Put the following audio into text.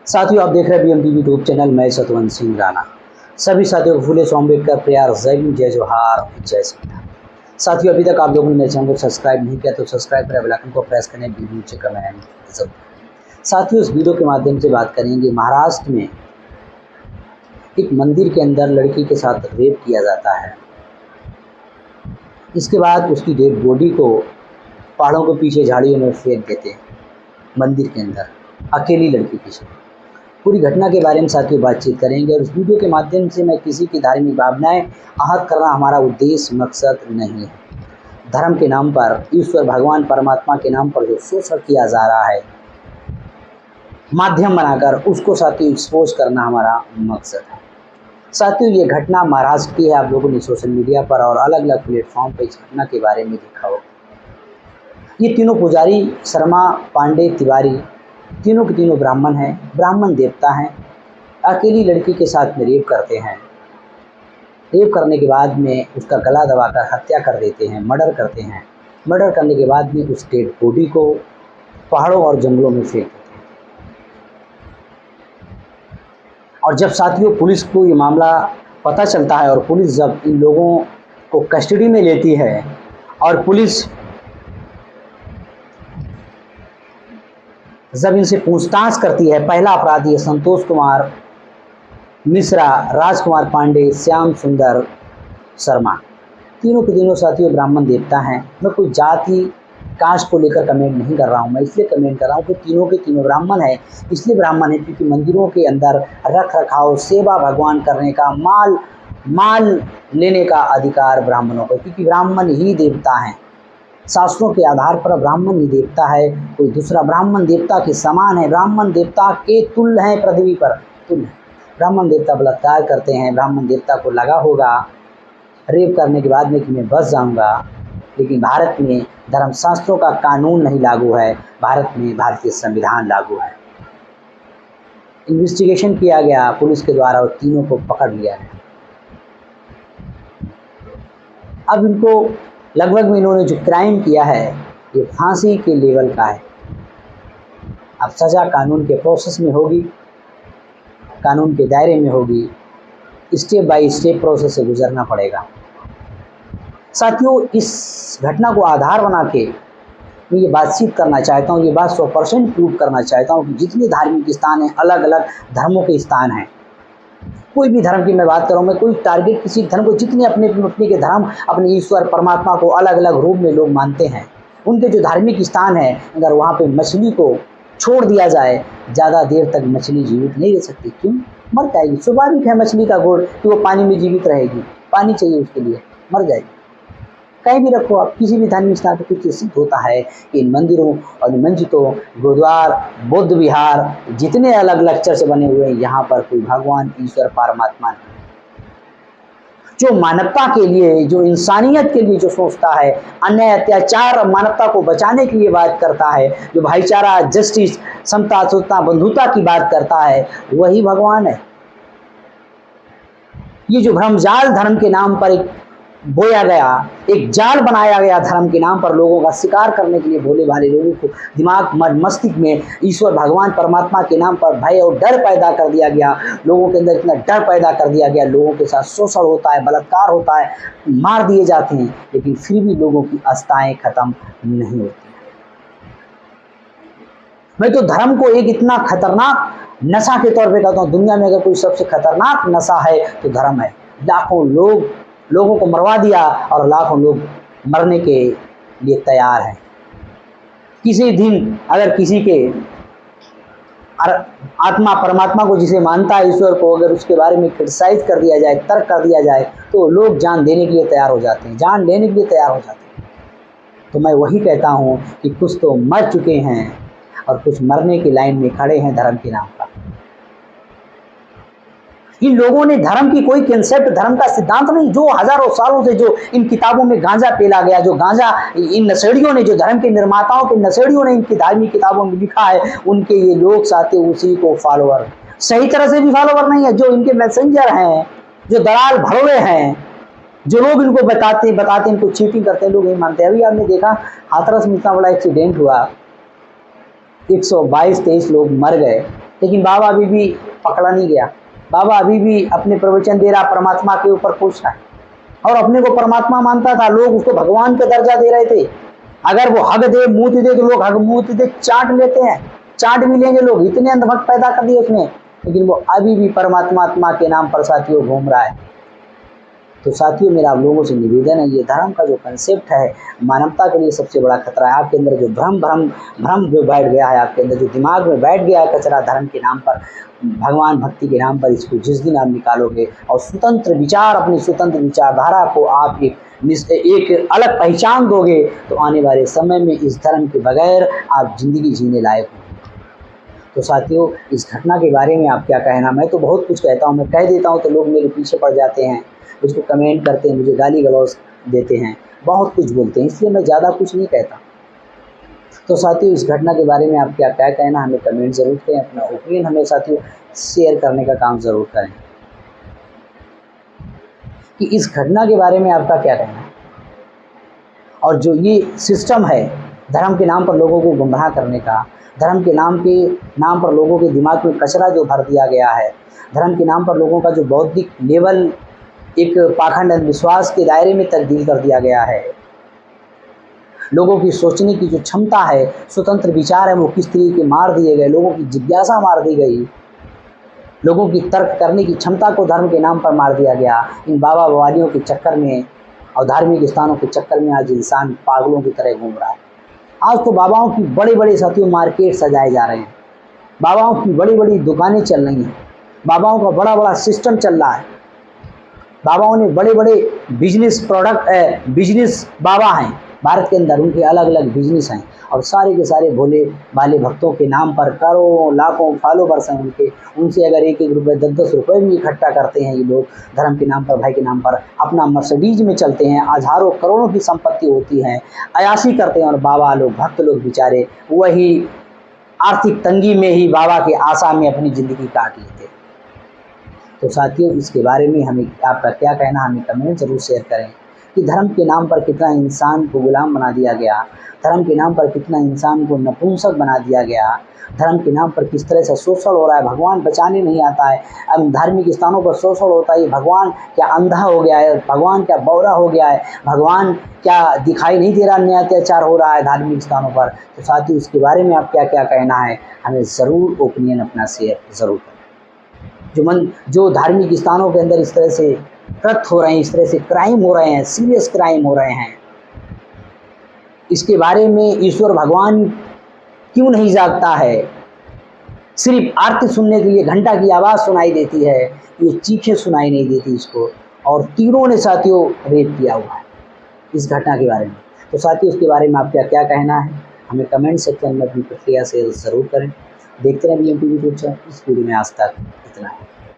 साथियों, आप देख रहे हैं BM टीवी यूट्यूब चैनल। मैं सतवंत सिंह राणा। सभी साथियों को फूले अम्बेडकर प्यार, जय भीम, जय जोहार, जय संविधान। साथियों, अभी तक आप लोगों ने मेरे चैनल को सब्सक्राइब नहीं किया तो सब्सक्राइब करें, बेल आइकन को प्रेस करें, वीडियो नीचे कमेंट जरूर। साथियों, इस वीडियो के माध्यम से बात करेंगे महाराष्ट्र में एक मंदिर के अंदर लड़की के साथ रेप किया जाता है। इसके बाद उसकी डेड बॉडी को पहाड़ों के पीछे झाड़ियों में फेंक देते हैं, मंदिर के अंदर अकेली लड़की के साथ। पूरी घटना के बारे में साथियों बातचीत करेंगे और इस वीडियो के माध्यम से मैं किसी की धार्मिक भावनाएं आहत करना हमारा उद्देश्य मकसद नहीं है। धर्म के नाम पर, ईश्वर भगवान परमात्मा के नाम पर जो शोषण किया जा रहा है माध्यम बनाकर, उसको साथियों एक्सपोज करना हमारा मकसद है। साथियों, ये घटना महाराष्ट्र की है। आप लोगों ने सोशल मीडिया पर और अलग अलग प्लेटफॉर्म पर इस घटना के बारे में देखा हो। ये तीनों पुजारी, शर्मा, पांडे, तिवारी, तीनों के तीनों ब्राह्मण हैं, ब्राह्मण देवता हैं। अकेली लड़की के साथ में रेप करते हैं। रेप करने के बाद में उसका गला दबाकर हत्या कर देते हैं, मर्डर करते हैं। मर्डर करने के बाद में उस डेड बॉडी को पहाड़ों और जंगलों में फेंक देते हैं। और जब साथियों पुलिस को ये मामला पता चलता है और पुलिस जब इन लोगों को कस्टडी में लेती है और पुलिस जब इनसे पूछताछ करती है, पहला अपराधी है संतोष कुमार मिश्रा, राजकुमार पांडे, श्याम सुंदर शर्मा। तीनों के तीनों साथियों ब्राह्मण देवता हैं। मैं कोई जाति कास्ट को लेकर कमेंट नहीं कर रहा हूँ। मैं इसलिए कमेंट कर रहा हूँ कि तीनों के तीनों ब्राह्मण हैं। इसलिए ब्राह्मण है क्योंकि मंदिरों के अंदर रख रखाव, सेवा भगवान करने का, माल लेने का अधिकार ब्राह्मणों को, क्योंकि ब्राह्मण ही देवता हैं। शास्त्रों के आधार पर ब्राह्मण ही देवता है, कोई दूसरा ब्राह्मण देवता के समान है, ब्राह्मण देवता के तुल्य हैं, पृथ्वी पर तुल्य। ब्राह्मण देवता बलात्कार करते हैं। ब्राह्मण देवता को लगा होगा रेप करने के बाद में कि मैं बच जाऊंगा, लेकिन भारत में धर्मशास्त्रों का कानून नहीं लागू है। भारत में भारतीय संविधान लागू है। इन्वेस्टिगेशन किया गया पुलिस के द्वारा और तीनों को पकड़ लिया गया। अब इनको लगभग में इन्होंने जो क्राइम किया है ये फांसी के लेवल का है। अब सज़ा कानून के प्रोसेस में होगी, कानून के दायरे में होगी, स्टेप बाय स्टेप प्रोसेस से गुजरना पड़ेगा। साथियों, इस घटना को आधार बना के मैं ये बातचीत करना चाहता हूँ, ये बात 100% प्रूव करना चाहता हूँ कि जितने धार्मिक स्थान हैं, अलग अलग धर्मों के स्थान हैं। कोई भी धर्म की मैं बात कर रहा हूँ, मैं कोई टारगेट किसी धर्म को, जितने अपने के धर्म अपने ईश्वर परमात्मा को अलग अलग रूप में लोग मानते हैं, उनके जो धार्मिक स्थान है, अगर वहाँ पे मछली को छोड़ दिया जाए, ज़्यादा देर तक मछली जीवित नहीं रह सकती। क्यों? मर जाएगी। स्वाभाविक है मछली का गुण कि वो पानी में जीवित रहेगी, पानी चाहिए उसके लिए, मर जाएगी। कहीं भी रखो आप, किसी भी धार्मिक स्थान पर कुछ सिद्ध होता है कि इन मंदिरों और मस्जिदों, गुरुद्वार, बौद्ध विहार, जितने अलग अलग चर्च बने हुए हैं, यहाँ पर कोई भगवान ईश्वर परमात्मा नहीं। जो मानवता के लिए, जो इंसानियत के लिए जो सोचता है, अन्याय, अत्याचार और मानवता को बचाने के लिए बात करता है, जो भाईचारा, जस्टिस, समता, सुरता, बंधुता की बात करता है, वही भगवान है। ये जो भ्रमजाल धर्म के नाम पर एक बोया गया, एक जाल बनाया गया धर्म के नाम पर, लोगों का शिकार करने के लिए, भोले भाले लोगों को दिमाग मस्तिष्क में ईश्वर भगवान परमात्मा के नाम पर भय और डर पैदा कर दिया गया। लोगों के अंदर इतना डर पैदा कर दिया गया, लोगों के साथ शोषण होता है, बलात्कार होता है, मार दिए जाते हैं, लेकिन फिर भी लोगों की आस्थाएं खत्म नहीं होती। मैं तो धर्म को एक इतना खतरनाक नशा के तौर पे कहता हूँ। दुनिया में अगर कोई सबसे खतरनाक नशा है तो धर्म है। लाखों लोगों को मरवा दिया और लाखों लोग मरने के लिए तैयार हैं। किसी दिन अगर किसी के आत्मा परमात्मा को जिसे मानता है, ईश्वर को, अगर उसके बारे में क्रिटिसाइज कर दिया जाए, तर्क कर दिया जाए, तो लोग जान देने के लिए तैयार हो जाते हैं, जान लेने के लिए तैयार हो जाते हैं। तो मैं वही कहता हूँ कि कुछ तो मर चुके हैं और कुछ मरने की लाइन में खड़े हैं धर्म के नाम पर। इन लोगों ने धर्म की कोई कंसेप्ट, धर्म का सिद्धांत नहीं, जो हजारों सालों से जो इन किताबों में गांजा पेला गया, जो गांजा इन नशेड़ियों ने, जो धर्म के निर्माताओं के नशेड़ियों ने इनकी धार्मिक किताबों में लिखा है, उनके ये लोग साथे उसी को फॉलोअर, सही तरह से भी फॉलोअर नहीं है, जो इनके मैसेंजर हैं, जो दलाल भड़वे हैं, जो लोग इनको बताते इनको चीटिंग करते हैं, लोग नहीं मानते। अभी आपने देखा हाथरस में इतना बड़ा एक्सीडेंट हुआ, 122-23 लोग मर गए। लेकिन बाबा अभी भी पकड़ा नहीं गया। बाबा अभी भी अपने प्रवचन दे रहा, परमात्मा के ऊपर खुश है और अपने को परमात्मा मानता था। लोग उसको भगवान का दर्जा दे रहे थे। अगर वो हग दे, मूत दे, तो लोग हग मूत दे चाट लेते हैं, चाट भी लेंगे लोग। इतने अंधभक्त पैदा कर दिए उसने, लेकिन वो अभी भी परमात्मा के नाम पर साथियों घूम रहा है। तो साथियों, मेरा आप लोगों से निवेदन है, ये धर्म का जो कंसेप्ट है, मानवता के लिए सबसे बड़ा खतरा है। आपके अंदर जो भ्रम जो बैठ गया है, आपके अंदर जो दिमाग में बैठ गया है कचरा धर्म के नाम पर, भगवान भक्ति के नाम पर, इसको जिस दिन आप निकालोगे और स्वतंत्र विचार, अपनी स्वतंत्र विचारधारा को आप एक अलग पहचान दोगे, तो आने वाले समय में इस धर्म के बगैर आप जिंदगी जीने लायक हो। तो साथियों, इस घटना के बारे में आप क्या कहना? मैं तो बहुत कुछ कहता हूँ, मैं कह देता हूँ तो लोग मेरे पीछे पड़ जाते हैं, मुझको कमेंट करते हैं, मुझे गाली गलौज देते हैं, बहुत कुछ बोलते हैं, इसलिए मैं ज़्यादा कुछ नहीं कहता। तो साथियों, इस घटना के बारे में आप क्या कहना, हमें कमेंट ज़रूर करें। अपना ओपिनियन हमें साथियों शेयर करने का काम ज़रूर करें कि इस घटना के बारे में आपका क्या कहना है। और जो ये सिस्टम है धर्म के नाम पर लोगों को गुमराह करने का, धर्म के नाम पर लोगों के दिमाग में कचरा जो भर दिया गया है, धर्म के नाम पर लोगों का जो बौद्धिक लेवल एक पाखंड अंधविश्वास के दायरे में तब्दील कर दिया गया है, लोगों की सोचने की जो क्षमता है, स्वतंत्र विचार है, वो किस तरीके के मार दिए गए, लोगों की जिज्ञासा मार दी गई, लोगों की तर्क करने की क्षमता को धर्म के नाम पर मार दिया गया। इन बाबा बवालियों के चक्कर में और धार्मिक स्थानों के चक्कर में आज इंसान पागलों की तरह घूम रहा है। आज तो बाबाओं की बड़े बड़े साथियों मार्केट सजाए जा रहे हैं, बाबाओं की बड़ी बड़ी दुकानें चल रही हैं, बाबाओं का बड़ा बड़ा सिस्टम चल रहा है, बाबाओं ने बड़े बड़े बिजनेस बाबा हैं भारत के अंदर, उनके अलग अलग बिजनेस हैं और सारे के सारे भोले भाले भक्तों के नाम पर करोड़ों लाखों फॉलोवर्स हैं उनके। उनसे अगर एक रुपये 10 रुपये भी इकट्ठा करते हैं ये लोग धर्म के नाम पर, भाई के नाम पर, अपना मर्सिडीज में चलते हैं, हज़ारों करोड़ों की संपत्ति होती है, अयाशी करते हैं और बाबा लोग, भक्त लोग बेचारे वही आर्थिक तंगी में ही बाबा की आशा में अपनी ज़िंदगी काट लेते हैं। तो साथियों, इसके बारे में हमें आपका क्या कहना, हमें कमेंट जरूर शेयर करें कि धर्म के नाम पर कितना इंसान को गुलाम बना दिया गया, धर्म के नाम पर कितना इंसान को नपुंसक बना दिया गया, धर्म के नाम पर किस तरह से शोषण हो रहा है, भगवान बचाने नहीं आता है। अब धार्मिक स्थानों पर शोषण होता है, भगवान क्या अंधा हो गया है, भगवान क्या बौरा हो गया है, भगवान क्या दिखाई नहीं दे रहा, अन्याय अत्याचार हो रहा है धार्मिक स्थानों पर। तो साथियों, इसके बारे में आप क्या क्या कहना है, हमें ज़रूर ओपिनियन अपना शेयर ज़रूर करें। जो धार्मिक स्थानों के अंदर इस तरह से कृत्य हो रहे हैं, इस तरह से क्राइम हो रहे हैं, सीरियस क्राइम हो रहे हैं, इसके बारे में ईश्वर भगवान क्यों नहीं जागता है? सिर्फ आरती सुनने के लिए घंटा की आवाज़ सुनाई देती है, ये चीखें सुनाई नहीं देती इसको। और तीनों ने साथियों रेप किया हुआ है इस घटना के बारे में। तो साथियों, इसके बारे में आपका क्या कहना है, हमें कमेंट सेक्शन में अपनी प्रतिक्रिया से ज़रूर करें। देखते रहें BM टीवी यूट्यूब चैनल। इस वीडियो में आज तक इतना है।